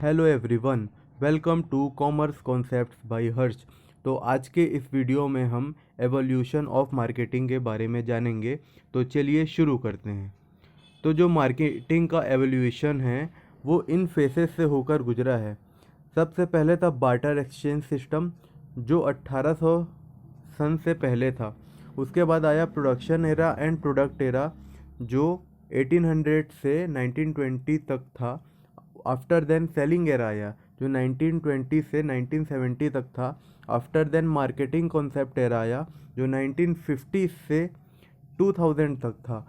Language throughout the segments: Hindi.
Hello everyone, welcome to commerce concepts by Harsh. तो आज के इस वीडियो में हम एवोल्यूशन ऑफ मार्केटिंग के बारे में जानेंगे। तो चलिए शुरू करते हैं। तो जो मार्केटिंग का एवोल्यूशन है वो इन फेसेस से होकर गुजरा है। सबसे पहले था बार्टर एक्सचेंज सिस्टम जो 1800 सन से पहले था। उसके बाद आया production era and product era जो 1800 से 1920 तक था। आफ्टर देन सेलिंग एरा आया जो 1920 से 1970 तक था। After then marketing concept era आया जो 1950 से 2000 तक था।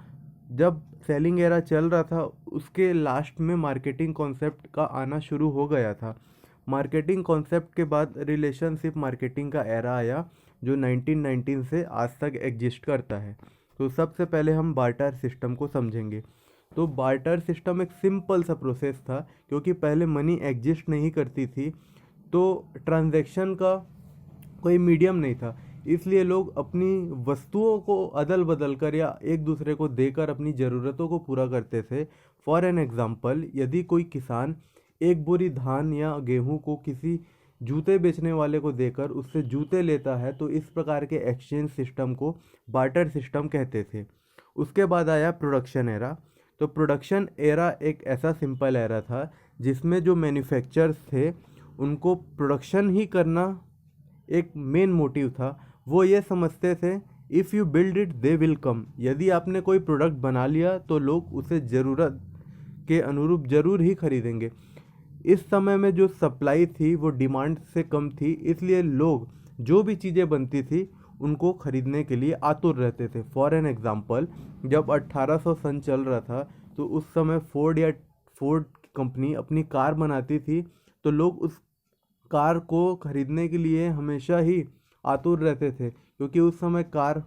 जब सेलिंग एरा चल रहा था उसके लास्ट में मार्केटिंग कॉन्सेप्ट का आना शुरू हो गया था। मार्केटिंग कॉन्सेप्ट के बाद रिलेशनशिप मार्केटिंग का एरा आया जो 1919 से आज तक एग्जिस्ट करता है। तो सबसे पहले हम बार्टर सिस्टम को समझेंगे। तो बार्टर सिस्टम एक सिंपल सा प्रोसेस था क्योंकि पहले मनी एग्जिस्ट नहीं करती थी, तो ट्रांजैक्शन का कोई मीडियम नहीं था। इसलिए लोग अपनी वस्तुओं को अदल बदल कर या एक दूसरे को देकर अपनी ज़रूरतों को पूरा करते थे। फॉर एन एग्ज़ाम्पल, यदि कोई किसान एक बोरी धान या गेहूं को किसी जूते बेचने वाले को देकर उससे जूते लेता है तो इस प्रकार के एक्सचेंज सिस्टम को बार्टर सिस्टम कहते थे। उसके बाद आया प्रोडक्शन एरा। तो प्रोडक्शन एरा एक ऐसा सिंपल एरा था जिसमें जो मैन्युफैक्चरर्स थे उनको प्रोडक्शन ही करना एक मेन मोटिव था। वो ये समझते थे if you build it they will come. यदि आपने कोई प्रोडक्ट बना लिया तो लोग उसे ज़रूरत के अनुरूप ज़रूर ही खरीदेंगे। इस समय में जो सप्लाई थी वो डिमांड से कम थी, इसलिए लोग जो भी चीज़ें बनती थी उनको खरीदने के लिए आतुर रहते थे। फॉर एन एग्ज़ाम्पल, जब 1800 सन चल रहा था तो उस समय फोर्ड कंपनी अपनी कार बनाती थी, तो लोग उस कार को खरीदने के लिए हमेशा ही आतुर रहते थे क्योंकि उस समय कार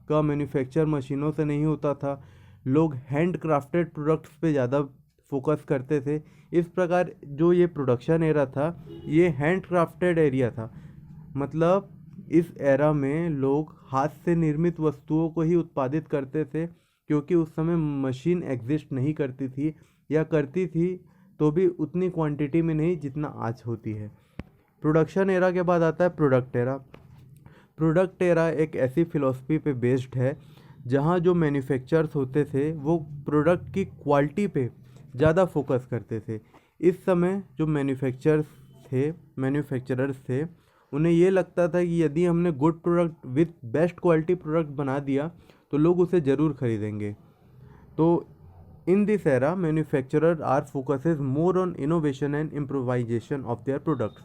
का मैन्युफैक्चर मशीनों से नहीं होता था। लोग हैंड क्राफ्टेड प्रोडक्ट्स पे ज़्यादा फोकस करते थे। इस प्रकार जो ये प्रोडक्शन एरा था ये हैंड क्राफ्टेड एरिया था। मतलब इस एरा में लोग हाथ से निर्मित वस्तुओं को ही उत्पादित करते थे क्योंकि उस समय मशीन एग्जिस्ट नहीं करती थी, या करती थी तो भी उतनी क्वांटिटी में नहीं जितना आज होती है। प्रोडक्शन एरा के बाद आता है प्रोडक्ट एरा। प्रोडक्ट एरा एक ऐसी फ़िलॉसफी पे बेस्ड है जहाँ जो मैन्युफैक्चरर्स होते थे वो प्रोडक्ट की क्वालिटी पे ज़्यादा फोकस करते थे। इस समय जो मैन्युफैक्चरर्स थे उन्हें ये लगता था कि यदि हमने good product with best quality product बना दिया तो लोग उसे ज़रूर खरीदेंगे। तो in this era manufacturer are focuses more on innovation and improvisation of their products.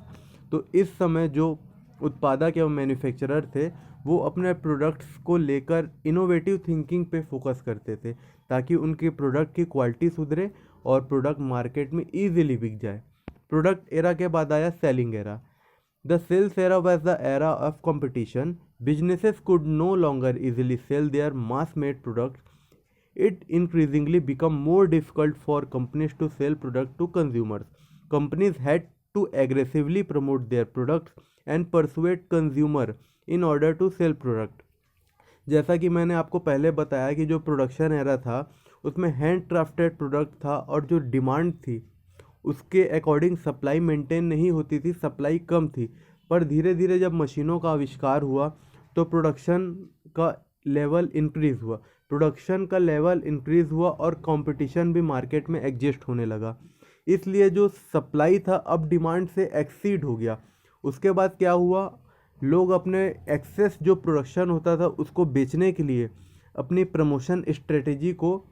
तो इस समय जो उत्पादक एवं मैन्युफैक्चरर थे वो अपने प्रोडक्ट्स को लेकर इनोवेटिव थिंकिंग पे फोकस करते थे ताकि उनके प्रोडक्ट की क्वालिटी सुधरे और प्रोडक्ट मार्केट में ईजिली बिक जाए। प्रोडक्ट एरा के बाद आया selling era. The sales era was the era of competition. Businesses could no longer easily sell their mass-made products. It increasingly became more difficult for companies to sell products to consumers. Companies had to aggressively promote their products and persuade consumer in order to sell product. जैसा कि मैंने आपको पहले बताया कि जो प्रोडक्शन एरा था उसमें हैंड क्राफ्टेड प्रोडक्ट था और जो डिमांड थी उसके अकॉर्डिंग सप्लाई मेंटेन नहीं होती थी, सप्लाई कम थी। पर धीरे धीरे जब मशीनों का आविष्कार हुआ तो प्रोडक्शन का लेवल इंक्रीज़ हुआ और कंपटीशन भी मार्केट में एग्जिस्ट होने लगा। इसलिए जो सप्लाई था अब डिमांड से एक्सीड हो गया। उसके बाद क्या हुआ, लोग अपने एक्सेस जो प्रोडक्शन होता था उसको बेचने के लिए अपनी प्रमोशन स्ट्रेटेजी को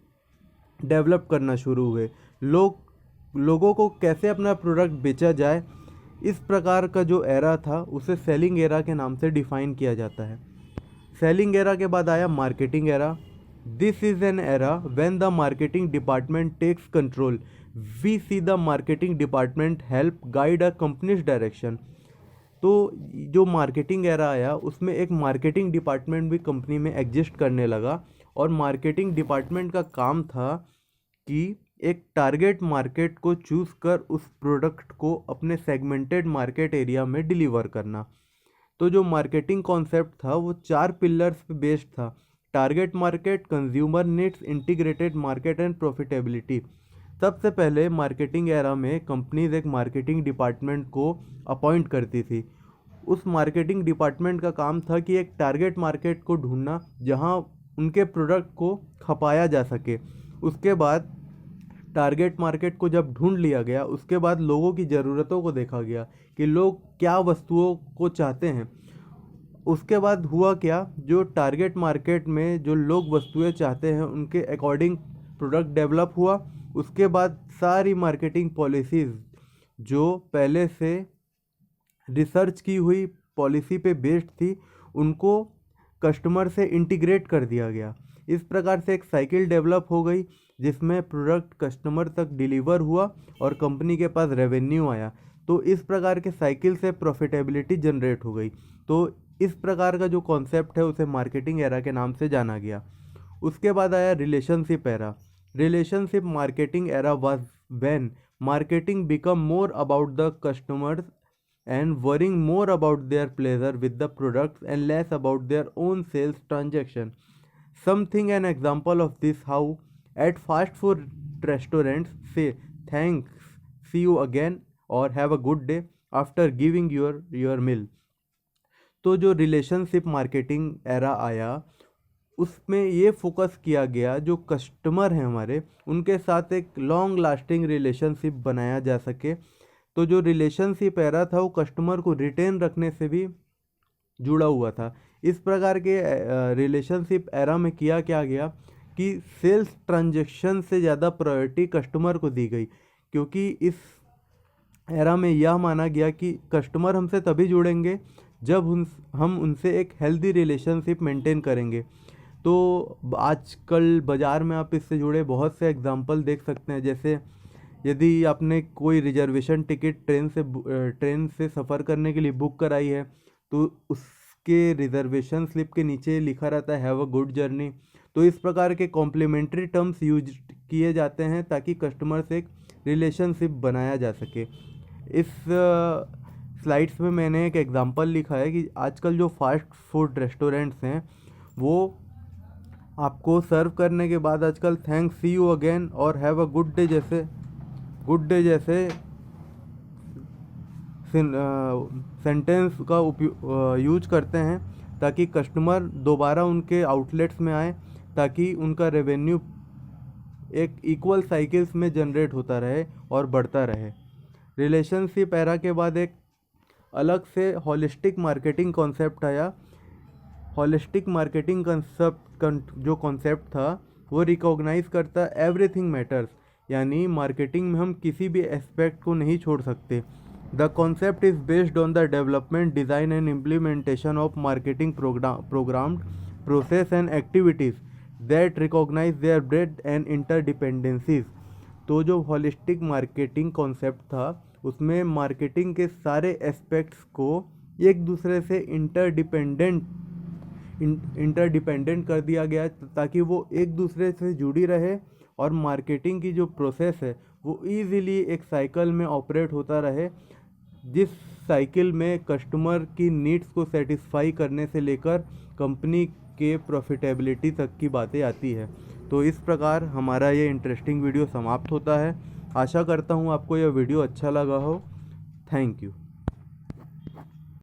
डेवलप करना शुरू हुए। लोगों को कैसे अपना प्रोडक्ट बेचा जाए, इस प्रकार का जो एरा था उसे सेलिंग एरा के नाम से डिफाइन किया जाता है। सेलिंग एरा के बाद आया marketing era. This is an era when the marketing department takes control. We see the marketing department help guide a companies direction. तो जो मार्केटिंग एरा आया उसमें एक मार्केटिंग डिपार्टमेंट भी कंपनी में एग्जिस्ट करने लगा और मार्केटिंग डिपार्टमेंट का काम था कि एक टारगेट मार्केट को चूज़ कर उस प्रोडक्ट को अपने सेगमेंटेड मार्केट एरिया में डिलीवर करना। तो जो मार्केटिंग कॉन्सेप्ट था वो 4 पिलर्स पे बेस्ड था: target market, consumer needs, integrated market and profitability. सबसे पहले मार्केटिंग एरा में कंपनीज एक मार्केटिंग डिपार्टमेंट को अपॉइंट करती थी। उस मार्केटिंग डिपार्टमेंट का काम था कि एक टारगेट मार्केट को ढूंढना जहां उनके प्रोडक्ट को खपाया जा सके। उसके बाद टारगेट मार्केट को जब ढूंढ लिया गया, उसके बाद लोगों की ज़रूरतों को देखा गया कि लोग क्या वस्तुओं को चाहते हैं। उसके बाद हुआ क्या, जो टारगेट मार्केट में जो लोग वस्तुएं चाहते हैं उनके अकॉर्डिंग प्रोडक्ट डेवलप हुआ। उसके बाद सारी मार्केटिंग पॉलिसीज़ जो पहले से रिसर्च की हुई पॉलिसी पे बेस्ड थी, उनको कस्टमर से इंटीग्रेट कर दिया गया। इस प्रकार से एक साइकिल डेवलप हो गई जिसमें प्रोडक्ट कस्टमर तक डिलीवर हुआ और कंपनी के पास रेवेन्यू आया। तो इस प्रकार के साइकिल से प्रॉफिटेबिलिटी जनरेट हो गई। तो इस प्रकार का जो कॉन्सेप्ट है उसे मार्केटिंग एरा के नाम से जाना गया। उसके बाद आया relationship era. Relationship marketing era was when marketing become more about the customers and worrying more about their pleasure with the products and less about their own sales transaction. Something an example of this how at fast food restaurants say thanks, see you again or have a good day after giving your meal. तो जो रिलेशनशिप मार्केटिंग एरा आया उसमें ये फोकस किया गया जो कस्टमर हैं हमारे, उनके साथ एक लॉन्ग लास्टिंग रिलेशनशिप बनाया जा सके। तो जो रिलेशनशिप एरा था वो कस्टमर को रिटेन रखने से भी जुड़ा हुआ था। इस प्रकार के रिलेशनशिप एरा में किया क्या गया कि सेल्स ट्रांजैक्शन से ज़्यादा प्रायोरिटी कस्टमर को दी गई, क्योंकि इस एरा में यह माना गया कि कस्टमर हमसे तभी जुड़ेंगे जब हम उनसे एक हेल्दी रिलेशनशिप मेंटेन करेंगे। तो आजकल बाज़ार में आप इससे जुड़े बहुत से एग्जांपल देख सकते हैं। जैसे यदि आपने कोई रिजर्वेशन टिकट ट्रेन से सफ़र करने के लिए बुक कराई है तो उसके रिजर्वेशन स्लिप के नीचे लिखा रहता है हैव अ गुड जर्नी। तो इस प्रकार के कॉम्प्लीमेंट्री टर्म्स यूज किए जाते हैं ताकि कस्टमर से एक रिलेशनशिप बनाया जा सके। इस स्लाइड्स में मैंने एक एग्जांपल लिखा है कि आजकल जो फास्ट फूड रेस्टोरेंट्स हैं वो आपको सर्व करने के बाद आजकल थैंक्स, सी यू अगेन और हैव अ गुड डे जैसे सेंटेंस का यूज करते हैं ताकि कस्टमर दोबारा उनके आउटलेट्स में आए, ताकि उनका रेवेन्यू एक इक्वल साइकिल्स में जनरेट होता रहे और बढ़ता रहे। रिलेशनशिप एरा के बाद एक अलग से हॉलिस्टिक मार्केटिंग कॉन्सेप्ट आया। हॉलिस्टिक मार्केटिंग जो कॉन्सेप्ट था वो रिकॉग्नाइज करता एवरीथिंग मैटर्स, यानी मार्केटिंग में हम किसी भी एस्पेक्ट को नहीं छोड़ सकते। The concept is based on the development, design and implementation of marketing program process and activities that recognise their breadth and interdependencies. तो जो हॉलिस्टिक मार्केटिंग कॉन्सेप्ट था उसमें मार्केटिंग के सारे एस्पेक्ट्स को एक दूसरे से इंटरडिपेंडेंट कर दिया गया ताकि वो एक दूसरे से जुड़ी रहे और मार्केटिंग की जो प्रोसेस है वो ईज़िली एक साइकिल में ऑपरेट होता रहे, जिस साइकिल में कस्टमर की नीड्स को सेटिस्फाई करने से लेकर कंपनी के प्रॉफिटेबिलिटी तक की बातें आती है। तो इस प्रकार हमारा ये इंटरेस्टिंग वीडियो समाप्त होता है। आशा करता हूँ आपको यह वीडियो अच्छा लगा हो। Thank you.